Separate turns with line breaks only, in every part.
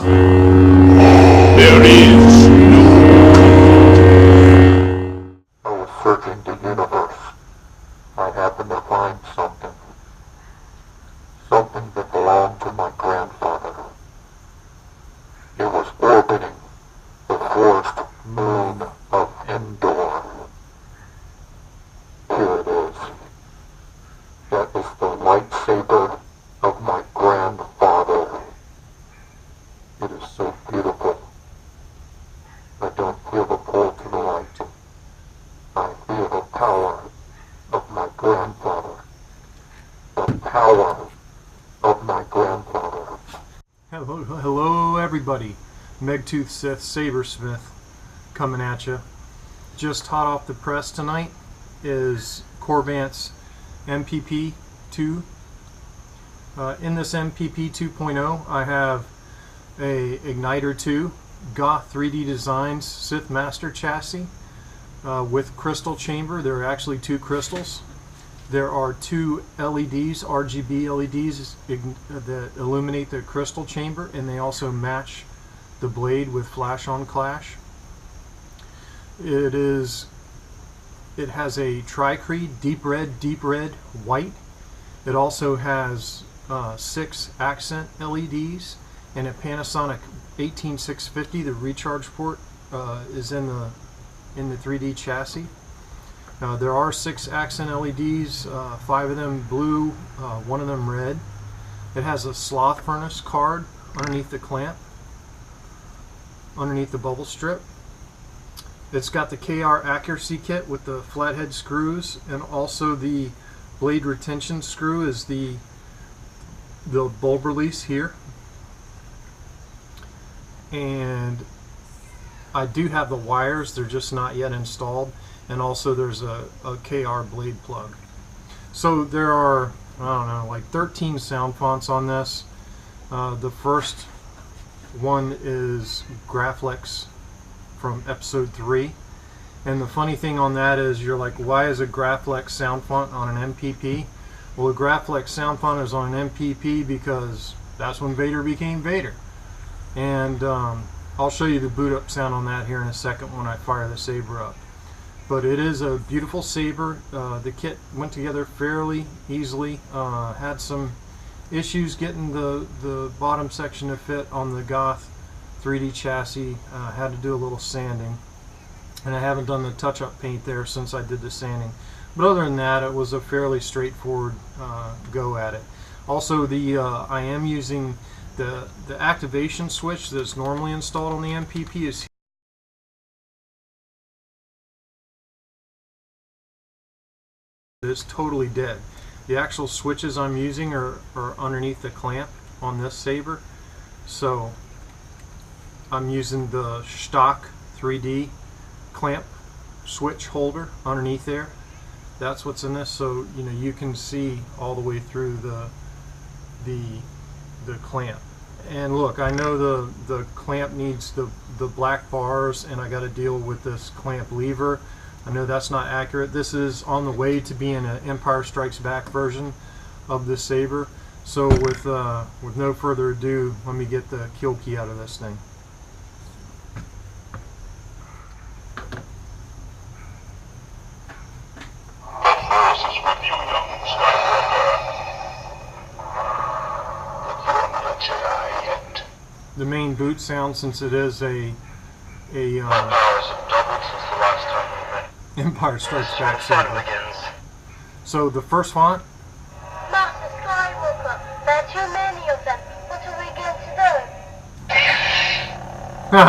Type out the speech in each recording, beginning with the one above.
There is no...
I was searching the universe. I happened to find something. Something that belonged to my grandfather. It was orbiting the forest moon of Endor. Here it is. That is the lightsaber of my grandfather. It is so beautiful. I don't feel the pull to the light. I feel the power of my grandfather. The power of my grandfather.
Hello everybody. Megtooth Sith Sabersmith coming at you. Just hot off the press tonight is Corvant's MPP 2. In this MPP 2.0 I have a Igniter 2 Goth 3D Designs Sith Master chassis with crystal chamber. There are actually two crystals. There are two LEDs, RGB LEDs that illuminate the crystal chamber, and they also match the blade with flash on clash. It has a tri-cree, deep red, white. It also has 6 accent LEDs and a Panasonic 18650. The recharge port is in the 3D chassis. There are 6 accent LEDs, 5 of them blue, 1 of them red. It has a sloth furnace card underneath the clamp, underneath the bubble strip. It's got the KR accuracy kit with the flathead screws, and also the blade retention screw is the bulb release here. And I do have the wires, they're just not yet installed. And also there's a KR blade plug. So there are, I don't know, like 13 sound fonts on this. The first one is Graflex from episode 3. And the funny thing on that is, you're like, why is a Graflex sound font on an MPP? Well, a Graflex sound font is on an MPP because that's when Vader became Vader. And I'll show you the boot up sound on that here in a second when I fire the saber up. But it is a beautiful saber. The kit went together fairly easily. Had some issues getting the bottom section to fit on the Goth 3D chassis. Had to do a little sanding. And I haven't done the touch-up paint there since I did the sanding. But other than that, it was a fairly straightforward go at it. Also, I am using the activation switch that's normally installed on the MPP is it's totally dead. The actual switches I'm using are underneath the clamp on this saber. So I'm using the Schtok 3D clamp switch holder underneath there. That's what's in this, so you can see all the way through the clamp. And look, I know the clamp needs the black bars, and I got to deal with this clamp lever. I know that's not accurate. This is on the way to being an Empire Strikes Back version of this saber. So with no further ado, let me get the kill key out of this thing. The main boot sound, since it is a Empire Strikes Back saber. So the first font.
Master Skywalker, there are too many of them. What are we going to do?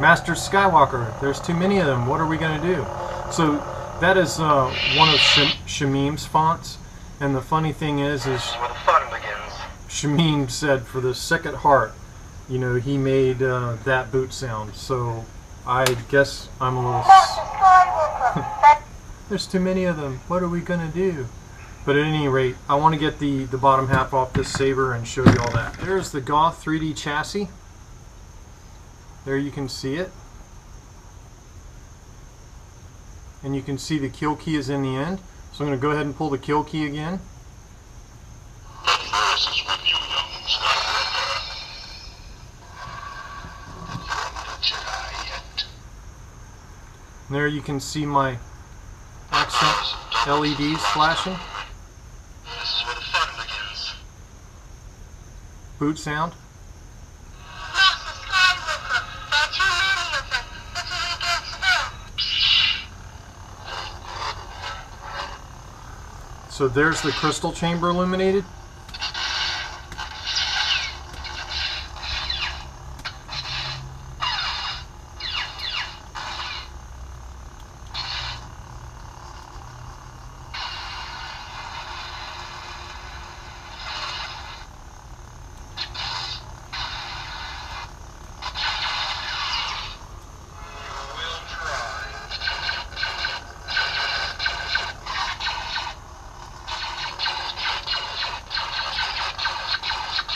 Master Skywalker, there's too many of them. What are we going to do? So that is one of Shamim's fonts. And the funny thing is Shamim said for the second heart, he made that boot sound. So I guess I'm a little... There's too many of them. What are we going to do? But at any rate, I want to get the bottom half off this saber and show you all that. There's the Goth 3D chassis. There you can see it. And you can see the kill key is in the end. So I'm going to go ahead and pull the kill key again. And there you can see my accent LEDs flashing.
This is where the fun begins.
Boot sound.
Master Skywalker, there are too many of them. What are we going to do?
So there's the crystal chamber illuminated.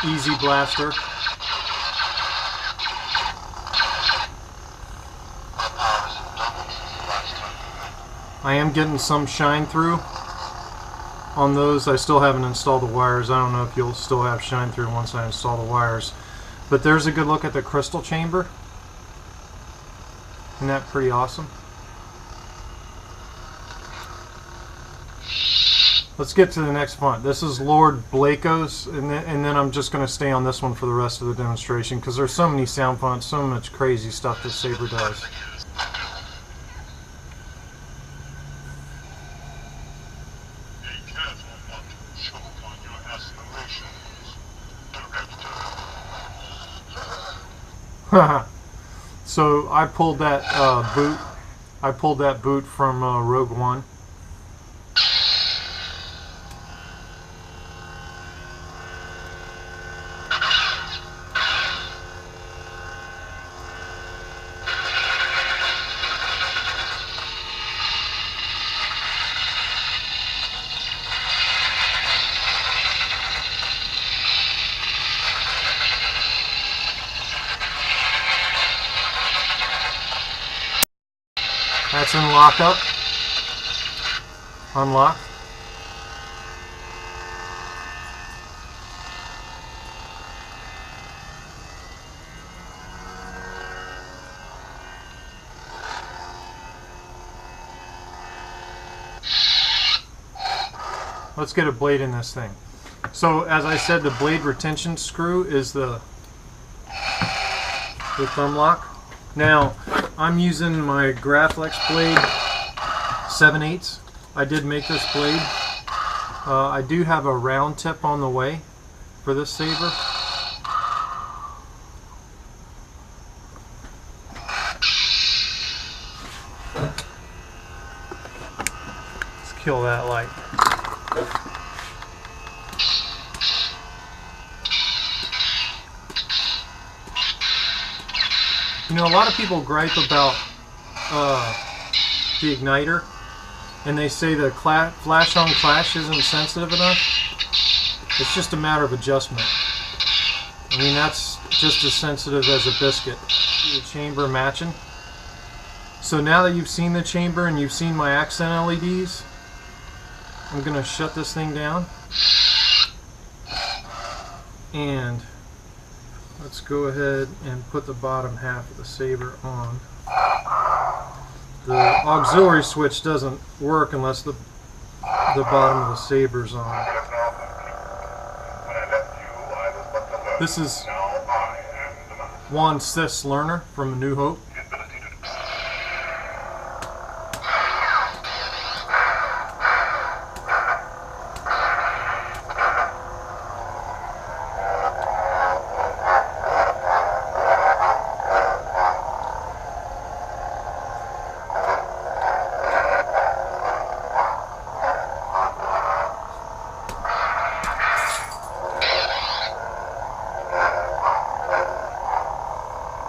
Easy blaster. I am getting some shine through on those. I still haven't installed the wires. I don't know if you'll still have shine through once I install the wires. But there's a good look at the crystal chamber. Isn't that pretty awesome? Let's get to the next font. This is Lord Blaco's, and then I'm just going to stay on this one for the rest of the demonstration because there's so many sound fonts, so much crazy stuff this saber does.
Be careful not to choke on your aspirations, Director.
So I pulled that boot. I pulled that boot from Rogue One. That's in lockup. Unlocked. Let's get a blade in this thing. So as I said, the blade retention screw is the thumb lock. Now I'm using my Graflex blade 7/8. I did make this blade. I do have a round tip on the way for this saber. Let's kill that light. You know, a lot of people gripe about the Igniter, and they say the flash on clash isn't sensitive enough. It's just a matter of adjustment. I mean, that's just as sensitive as a biscuit. The chamber matching. So now that you've seen the chamber and you've seen my accent LEDs, I'm going to shut this thing down. And let's go ahead and put the bottom half of the saber on. The auxiliary switch doesn't work unless the bottom of the saber's on. This is Juan Sith's learner from A New Hope.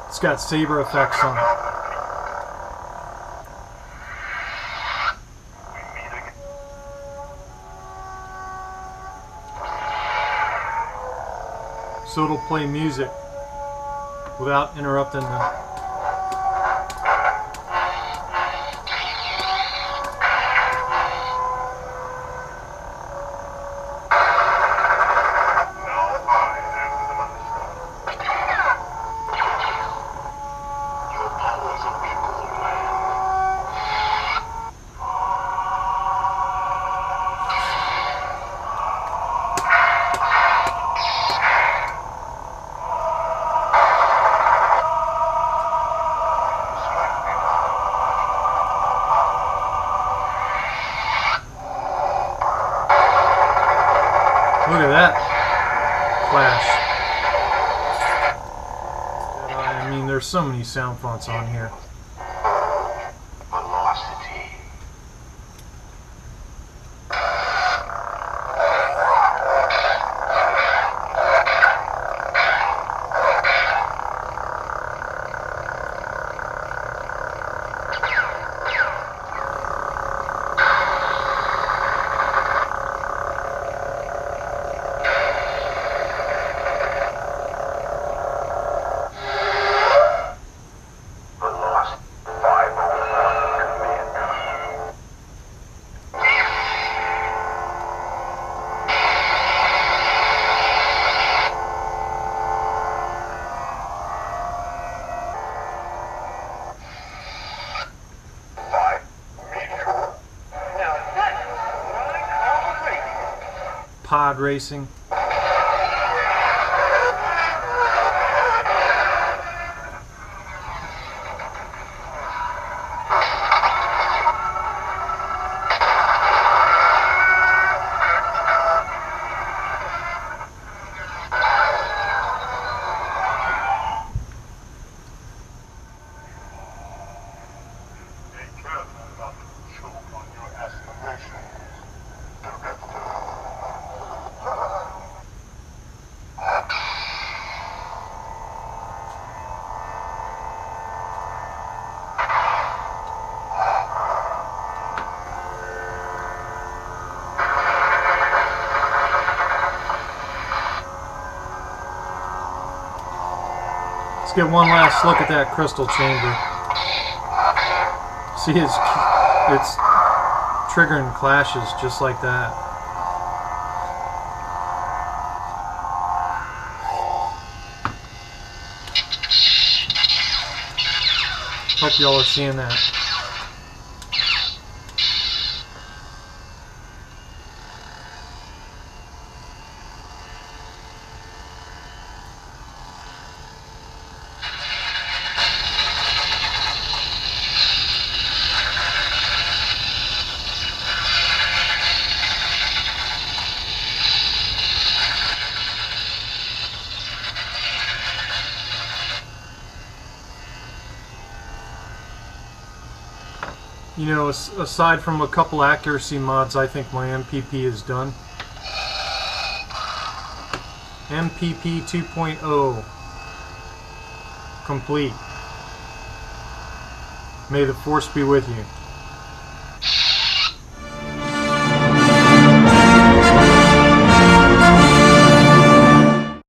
It's got saber effects on it. So it'll play music without interrupting the... Look at that flash. I mean, there's so many sound fonts on here.
Velocity.
Pod racing.
Be careful not to choke on your aspirations.
Let's get one last look at that crystal chamber. See, it's triggering clashes just like that. Hope y'all are seeing that. You know, aside from a couple accuracy mods, I think my MPP is done. MPP 2.0 complete. May the Force be with you.